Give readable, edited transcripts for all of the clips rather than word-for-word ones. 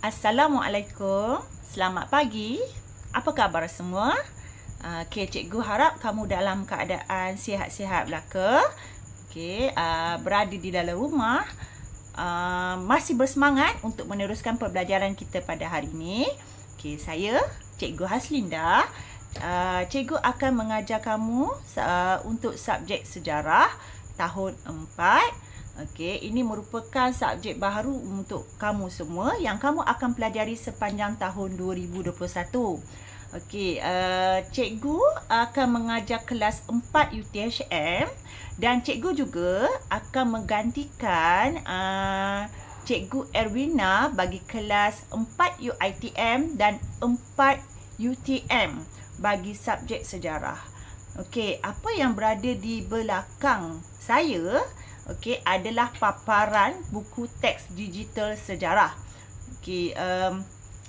Assalamualaikum, selamat pagi. Apa khabar semua? Okay, cikgu harap kamu dalam keadaan sihat-sihat belaka. Okay, berada di dalam rumah, masih bersemangat untuk meneruskan pembelajaran kita pada hari ini. Okay, saya Cikgu Haslinda. Cikgu akan mengajar kamu untuk subjek sejarah tahun 4. Okey, ini merupakan subjek baru untuk kamu semua yang kamu akan pelajari sepanjang tahun 2021. Okey, cikgu akan mengajar kelas 4 UTHM dan cikgu juga akan menggantikan Cikgu Erwina bagi kelas 4 UITM dan 4 UTM bagi subjek sejarah. Okey, apa yang berada di belakang saya adalah paparan buku teks digital sejarah. Okey,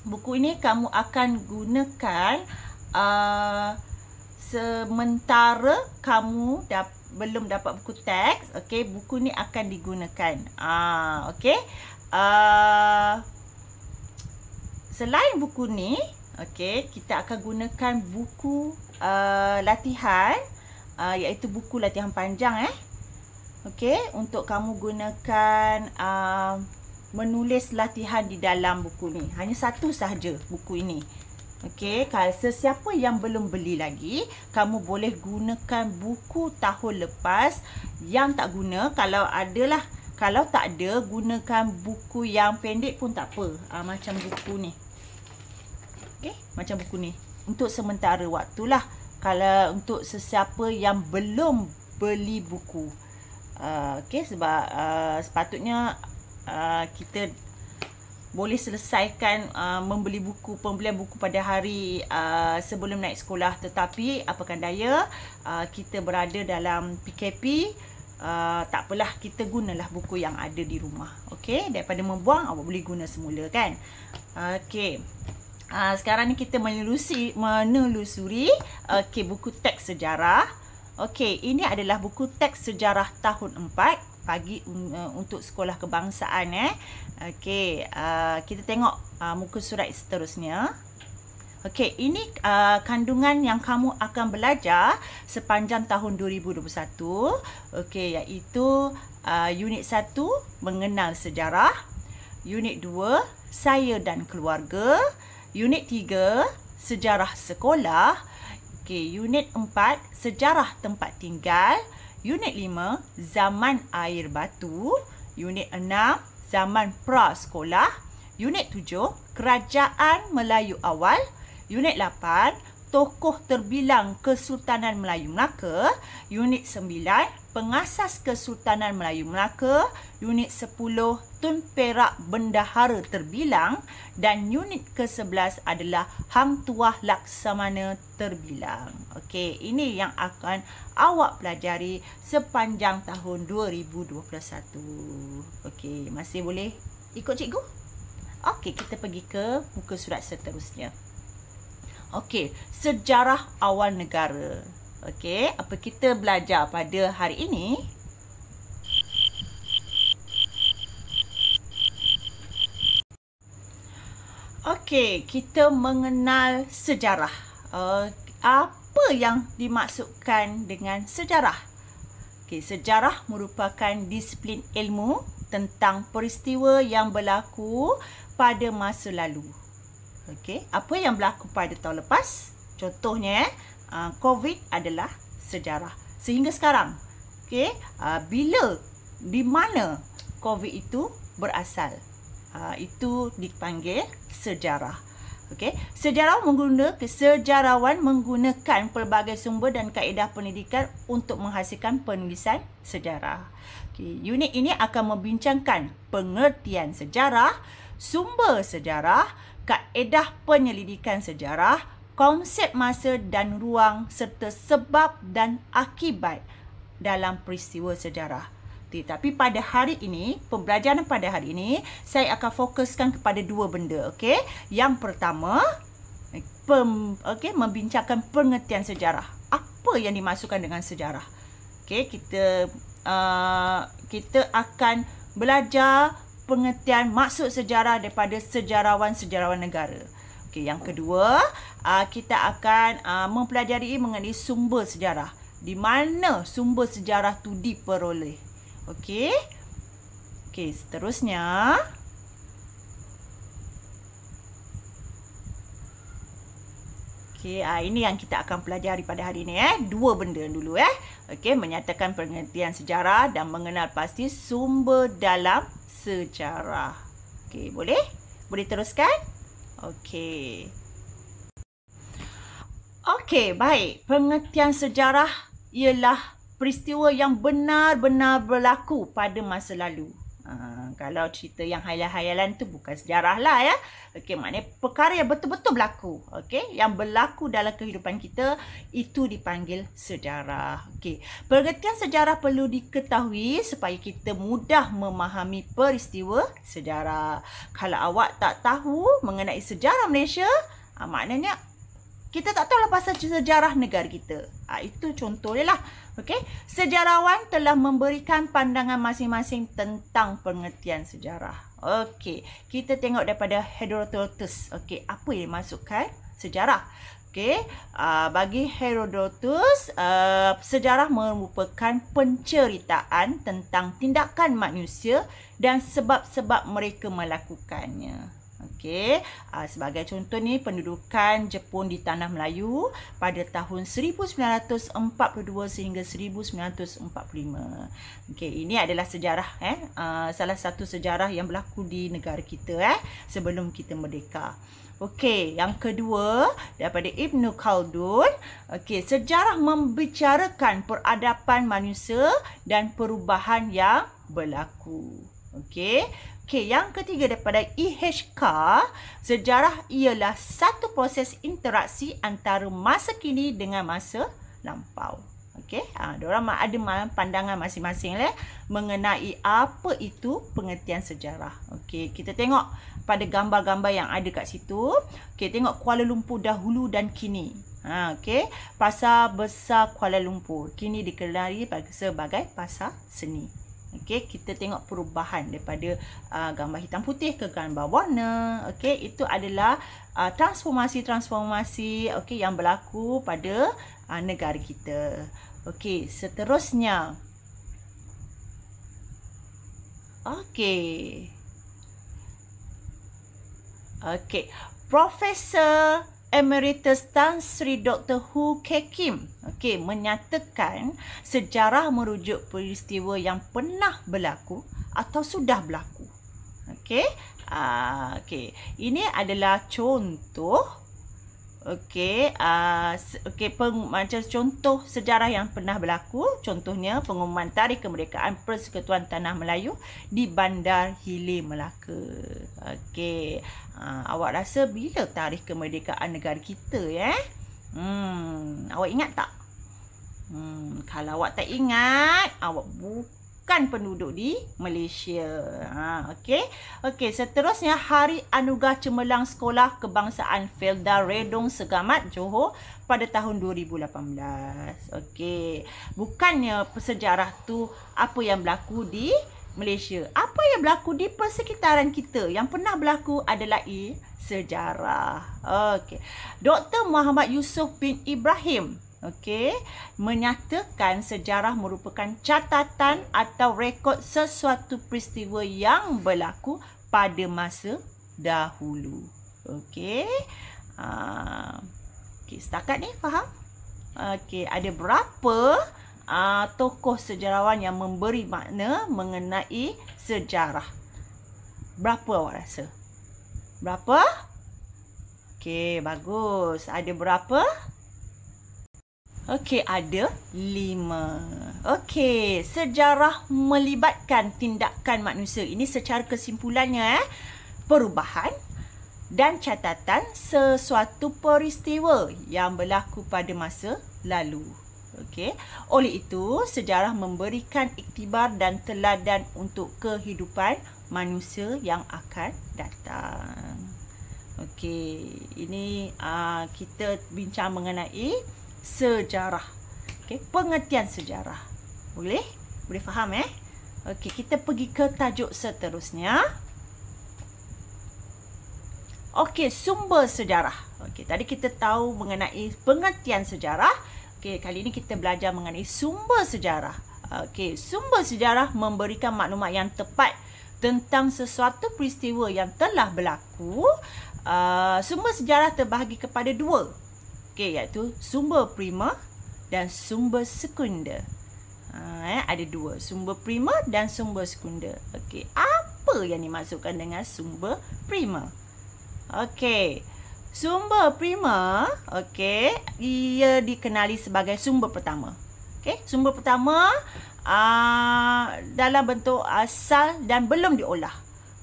buku ini kamu akan gunakan sementara kamu belum dapat buku teks. Okey, buku ni akan digunakan. Okey. Selain buku ni, okey, kita akan gunakan buku latihan, iaitu buku latihan panjang Okey, untuk kamu gunakan menulis latihan di dalam buku ni. Hanya satu sahaja buku ini. Okey, kalau sesiapa yang belum beli lagi, kamu boleh gunakan buku tahun lepas yang tak guna. Kalau adalah, kalau tak ada, gunakan buku yang pendek pun tak apa. Macam buku ni. Okey, macam buku ni. Untuk sementara waktulah. Kalau untuk sesiapa yang belum beli buku. Okey, sebab sepatutnya kita boleh selesaikan membeli buku, pembelian buku pada hari sebelum naik sekolah. Tetapi apakan daya, kita berada dalam PKP, tak apalah, kita gunalah buku yang ada di rumah. Okey, daripada membuang, awak boleh guna semula kan. Okey, sekarang ni kita menelusuri buku teks sejarah. Okey, ini adalah buku teks sejarah tahun 4 untuk sekolah kebangsaan Okey, kita tengok muka surat seterusnya. Okey, ini kandungan yang kamu akan belajar sepanjang tahun 2021. Okey, iaitu unit 1 mengenal sejarah, unit 2 saya dan keluarga, unit 3 sejarah sekolah. Okey, unit 4, sejarah tempat tinggal. Unit 5, zaman air batu. Unit 6, zaman prasekolah. Unit 7, kerajaan Melayu awal. Unit 8, tokoh terbilang Kesultanan Melayu Melaka. Unit 9, pengasas Kesultanan Melayu Melaka. Unit 10, Tun Perak Bendahara terbilang. Dan unit ke-11 adalah Hang Tuah Laksamana terbilang. Okey, ini yang akan awak pelajari sepanjang tahun 2021. Okey, masih boleh ikut cikgu? Okey, kita pergi ke muka surat seterusnya. Okey, sejarah awal negara. Okey, apa kita belajar pada hari ini? Okey, kita mengenal sejarah. Apa yang dimaksudkan dengan sejarah? Okey, sejarah merupakan disiplin ilmu tentang peristiwa yang berlaku pada masa lalu. Okey, apa yang berlaku pada tahun lepas? Contohnya, COVID adalah sejarah. Sehingga sekarang, okey, di mana COVID itu berasal? Itu dipanggil sejarah. Okey, sejarawan menggunakan pelbagai sumber dan kaedah pendidikan untuk menghasilkan penulisan sejarah. Okey, unit ini akan membincangkan pengertian sejarah, sumber sejarah, kaedah penyelidikan sejarah, konsep masa dan ruang serta sebab dan akibat dalam peristiwa sejarah. Tapi pada hari ini, pembelajaran pada hari ini, saya akan fokuskan kepada dua benda. Okey, yang pertama, membincangkan pengertian sejarah. Apa yang dimaksudkan dengan sejarah? Okey, kita akan belajar pengertian maksud sejarah daripada sejarawan-sejarawan negara. Okey, yang kedua, kita akan mempelajari mengenai sumber sejarah. Di mana sumber sejarah tu diperoleh. Okey. Okey, seterusnya. Okey, ini yang kita akan pelajari pada hari ini. Dua benda dulu. Okey, menyatakan pengertian sejarah dan mengenal pasti sumber dalam sejarah. Okey, boleh? Boleh teruskan? Okey. Okey, baik. Pengertian sejarah ialah peristiwa yang benar-benar berlaku pada masa lalu. Kalau cerita yang hayal-hayalan tu bukan sejarah lah ya. Okey, maknanya perkara yang betul-betul berlaku. Okey, yang berlaku dalam kehidupan kita itu dipanggil sejarah. Okey, pengertian sejarah perlu diketahui supaya kita mudah memahami peristiwa sejarah. Kalau awak tak tahu mengenai sejarah Malaysia, maknanya kita tak tahu lah pasal sejarah negara kita. Itu contoh dia lah. Okey, sejarawan telah memberikan pandangan masing-masing tentang pengertian sejarah. Okey, kita tengok daripada Herodotus. Okey, apa yang dimaksudkan sejarah? Okey, bagi Herodotus, sejarah merupakan penceritaan tentang tindakan manusia dan sebab-sebab mereka melakukannya. Okey, sebagai contoh ni pendudukan Jepun di Tanah Melayu pada tahun 1942 sehingga 1945. Okey, ini adalah sejarah salah satu sejarah yang berlaku di negara kita sebelum kita merdeka. Okey, yang kedua daripada Ibn Khaldun. Okey, sejarah membicarakan peradaban manusia dan perubahan yang berlaku. Okey. Okey, yang ketiga daripada E.H. Carr, sejarah ialah satu proses interaksi antara masa kini dengan masa lampau. Okey, diorang ada pandangan masing-masing mengenai apa itu pengertian sejarah. Okey, kita tengok pada gambar-gambar yang ada kat situ. Okey, tengok Kuala Lumpur dahulu dan kini. Okey, Pasar Besar Kuala Lumpur kini dikenali sebagai pasar seni. Okey, kita tengok perubahan daripada gambar hitam putih ke gambar warna. Okey, itu adalah transformasi-transformasi yang berlaku pada negara kita. Okey, seterusnya. Okey. Okey, Profesor Emeritus Tan Sri Dr. Hu Keng Kim menyatakan sejarah merujuk peristiwa yang pernah berlaku atau sudah berlaku. Okey, ini adalah contoh. Macam contoh sejarah yang pernah berlaku. Contohnya pengumuman Tarikh Kemerdekaan Persekutuan Tanah Melayu di Bandar Hilir, Melaka. Okey, awak rasa bila tarikh kemerdekaan negara kita awak ingat tak? Kalau awak tak ingat, awak bukan penduduk di Malaysia. Okey, seterusnya Hari Anugerah Cemerlang Sekolah Kebangsaan Felda Redong Segamat Johor pada tahun 2018. Okey, bukannya sejarah tu apa yang berlaku di Malaysia. Apa yang berlaku di persekitaran kita yang pernah berlaku adalah sejarah. Okey, Dr. Muhammad Yusof bin Ibrahim menyatakan sejarah merupakan catatan atau rekod sesuatu peristiwa yang berlaku pada masa dahulu. Okey, setakat ni faham? Okey, ada berapa tokoh sejarawan yang memberi makna mengenai sejarah? Berapa awak rasa? Berapa? Okey, bagus. Ada berapa? Okey, ada 5. Okey, sejarah melibatkan tindakan manusia. Ini secara kesimpulannya perubahan dan catatan sesuatu peristiwa yang berlaku pada masa lalu. Okey. Oleh itu, sejarah memberikan iktibar dan teladan untuk kehidupan manusia yang akan datang. Okey, ini kita bincang mengenai sejarah. Okey, pengertian sejarah. Boleh? Boleh faham Okey, kita pergi ke tajuk seterusnya. Okey, sumber sejarah. Okey, tadi kita tahu mengenai pengertian sejarah. Okey, kali ini kita belajar mengenai sumber sejarah. Okey, sumber sejarah memberikan maklumat yang tepat tentang sesuatu peristiwa yang telah berlaku. Sumber sejarah terbahagi kepada dua. Okey, iaitu sumber primer dan sumber sekunder. Ada dua, sumber primer dan sumber sekunder. Okey, apa yang dimaksudkan dengan sumber primer? Okey, sumber primer, ia dikenali sebagai sumber pertama. Okey, sumber pertama dalam bentuk asal dan belum diolah.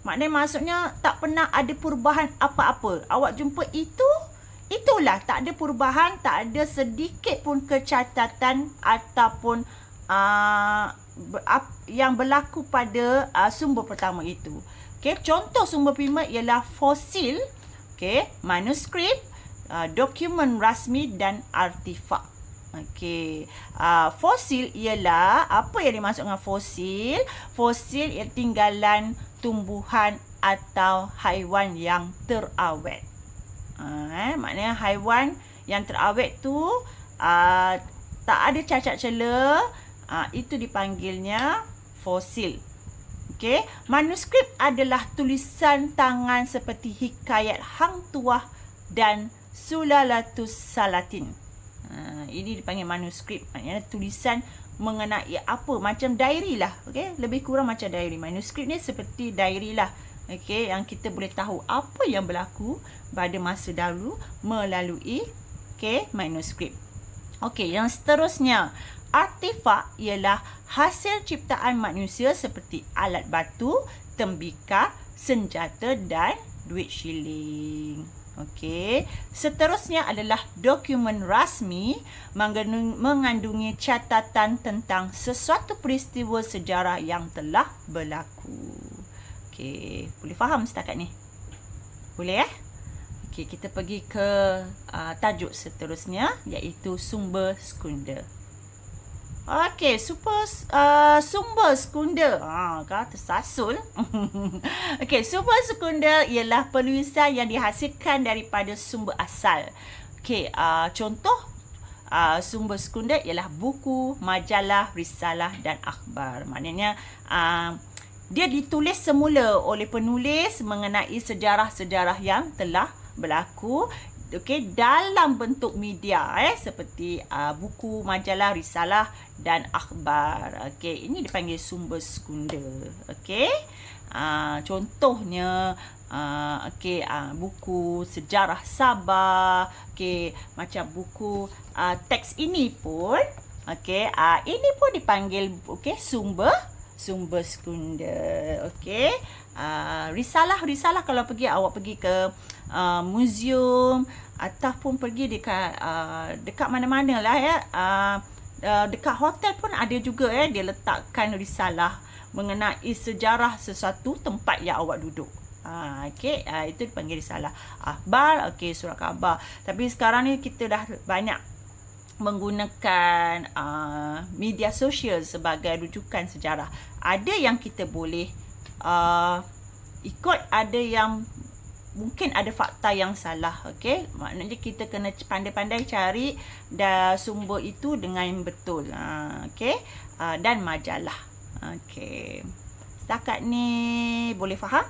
Maksudnya tak pernah ada perubahan apa-apa. Awak jumpa itulah, tak ada perubahan, tak ada sedikit pun kecacatan ataupun yang berlaku pada sumber pertama itu. Okey, contoh sumber primer ialah fosil, manuskrip, dokumen rasmi dan artifak. Okey, fosil ialah apa yang dimaksud dengan fosil? Fosil ialah tinggalan tumbuhan atau haiwan yang terawet. Maknanya haiwan yang terawet tu tak ada cacat cela, itu dipanggilnya fosil. Okey, manuskrip adalah tulisan tangan seperti hikayat Hang Tuah dan Sulalatus Salatin. Ini dipanggil manuskrip, maknanya tulisan mengenai apa, macam diary lah. Okey, lebih kurang macam diary. Manuskrip ni seperti diary lah. Okey, yang kita boleh tahu apa yang berlaku pada masa dahulu melalui manuskrip. Okey, yang seterusnya, artifak ialah hasil ciptaan manusia seperti alat batu, tembikar, senjata dan duit shilling. Okey, seterusnya adalah dokumen rasmi, mengandungi catatan tentang sesuatu peristiwa sejarah yang telah berlaku. Okey, boleh faham setakat ni? Boleh Okey, kita pergi ke tajuk seterusnya, iaitu sumber sekunder. Okey, sumber sekunder. Tersasul. Okey, sumber sekunder ialah penulisan yang dihasilkan daripada sumber asal. Okey, contoh sumber sekunder ialah buku, majalah, risalah dan akhbar. Maknanya dia ditulis semula oleh penulis mengenai sejarah-sejarah yang telah berlaku. Okey, dalam bentuk media seperti buku, majalah, risalah dan akhbar. Okey, ini dipanggil sumber sekunder. Okey. Contohnya buku sejarah Sabah, macam buku teks ini pun ini pun dipanggil sumber sekunder. Okey. Risalah kalau awak pergi ke muzium ataupun pergi dekat mana-mana lah dekat hotel pun ada juga dia letakkan risalah mengenai sejarah sesuatu tempat yang awak duduk. Itu dipanggil risalah. Akhbar, surat khabar. Tapi sekarang ni kita dah banyak menggunakan media sosial sebagai rujukan sejarah. Ada yang kita boleh ikut, ada yang mungkin ada fakta yang salah. Okey, maknanya kita kena pandai-pandai cari sumber itu dengan betul. Okey, dan majalah. Okey, setakat ni boleh faham?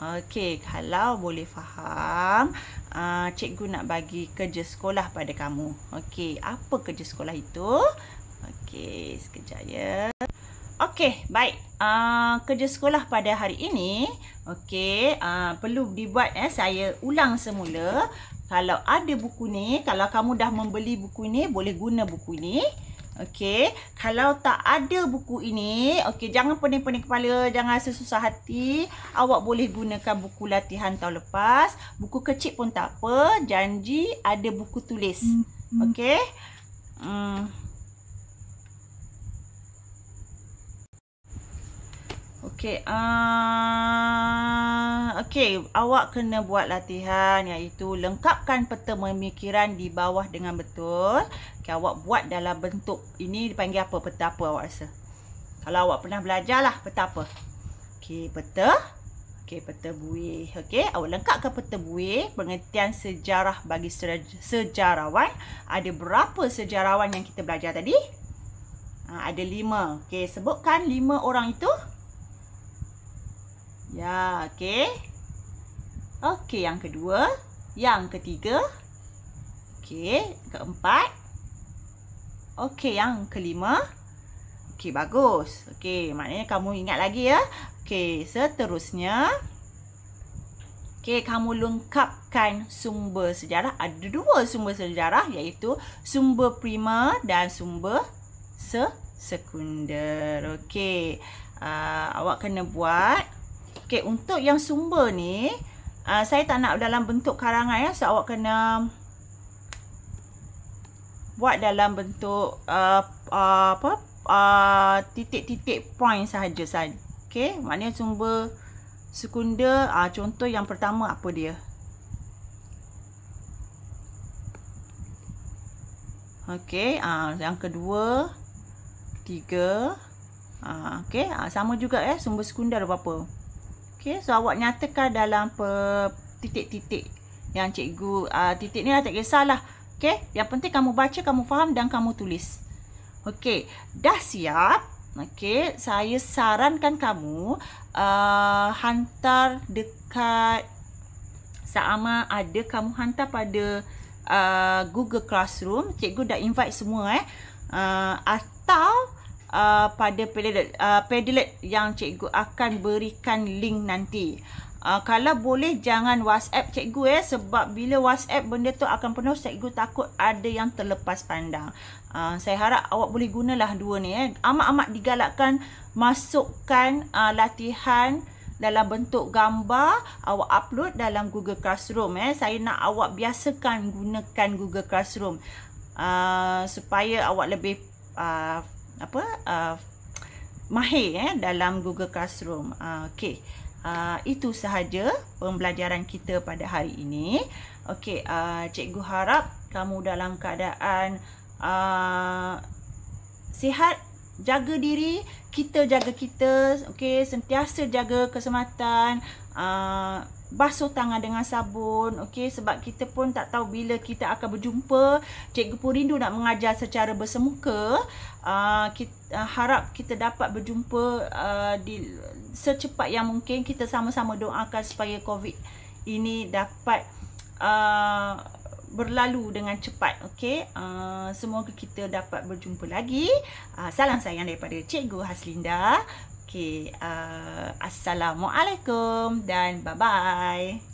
Okey, kalau boleh faham, cikgu nak bagi kerja sekolah pada kamu. Okey, apa kerja sekolah itu? Okey, sekejap ya. Okey, baik. Kerja sekolah pada hari ini, perlu dibuat. Saya ulang semula. Kalau ada buku ni, kalau kamu dah membeli buku ni, boleh guna buku ni. Okey, kalau tak ada buku ini, okey, jangan pening-pening kepala, jangan rasa susah hati. Awak boleh gunakan buku latihan tahun lepas. Buku kecil pun tak apa, janji ada buku tulis. Okey. Okey, awak kena buat latihan iaitu lengkapkan peta pemikiran di bawah dengan betul. Okey, awak buat dalam bentuk ini dipanggil apa? Peta apa awak rasa? Kalau awak pernah belajar lah peta apa? Okey, peta. Okey, peta buih. Okey, awak lengkapkan peta buih, pengertian sejarah bagi sejarawan. Ada berapa sejarawan yang kita belajar tadi? Ada 5. Okey, sebutkan 5 orang itu. Ya, okey. Okey, yang kedua. Yang ketiga. Okey, keempat. Okey, yang kelima. Okey, bagus. Okey, maknanya kamu ingat lagi ya. Okey, seterusnya. Okey, kamu lengkapkan sumber sejarah. Ada 2 sumber sejarah iaitu sumber primer dan sumber sekunder. Okey, awak kena buat. Okey, untuk yang sumber ni, saya tak nak dalam bentuk karangan ya. So, awak kena buat dalam bentuk titik-titik point sahaja. Okey, maknanya sumber sekunder, contoh yang pertama apa dia? Okey, yang kedua, ketiga. Okey, sama juga sumber sekunder ada berapa? Okey, so awak nyatakan dalam titik-titik yang cikgu, titik ni lah tak kisahlah. Okey, yang penting kamu baca, kamu faham dan kamu tulis. Okey, dah siap. Okey, saya sarankan kamu hantar dekat sama ada kamu hantar pada Google Classroom. Cikgu dah invite semua atau pada Padlet yang cikgu akan berikan link nanti. Kalau boleh jangan WhatsApp cikgu sebab bila WhatsApp benda tu akan penuh, cikgu takut ada yang terlepas pandang. Saya harap awak boleh gunalah 2 ni Amat-amat digalakkan masukkan latihan dalam bentuk gambar, awak upload dalam Google Classroom Saya nak awak biasakan gunakan Google Classroom supaya awak lebih mahir dalam Google Classroom. Okey. Itu sahaja pembelajaran kita pada hari ini. Okey, cikgu harap kamu dalam keadaan sihat, jaga diri, kita jaga kita, okey, sentiasa jaga keselamatan, basuh tangan dengan sabun, okey, sebab kita pun tak tahu bila kita akan berjumpa. Cikgu pun rindu nak mengajar secara bersemuka. Harap kita dapat berjumpa secepat yang mungkin. Kita sama-sama doakan supaya COVID ini dapat berlalu dengan cepat. Okey, semoga kita dapat berjumpa lagi. Salam sayang daripada Cikgu Haslinda. Okey, assalamualaikum dan bye-bye.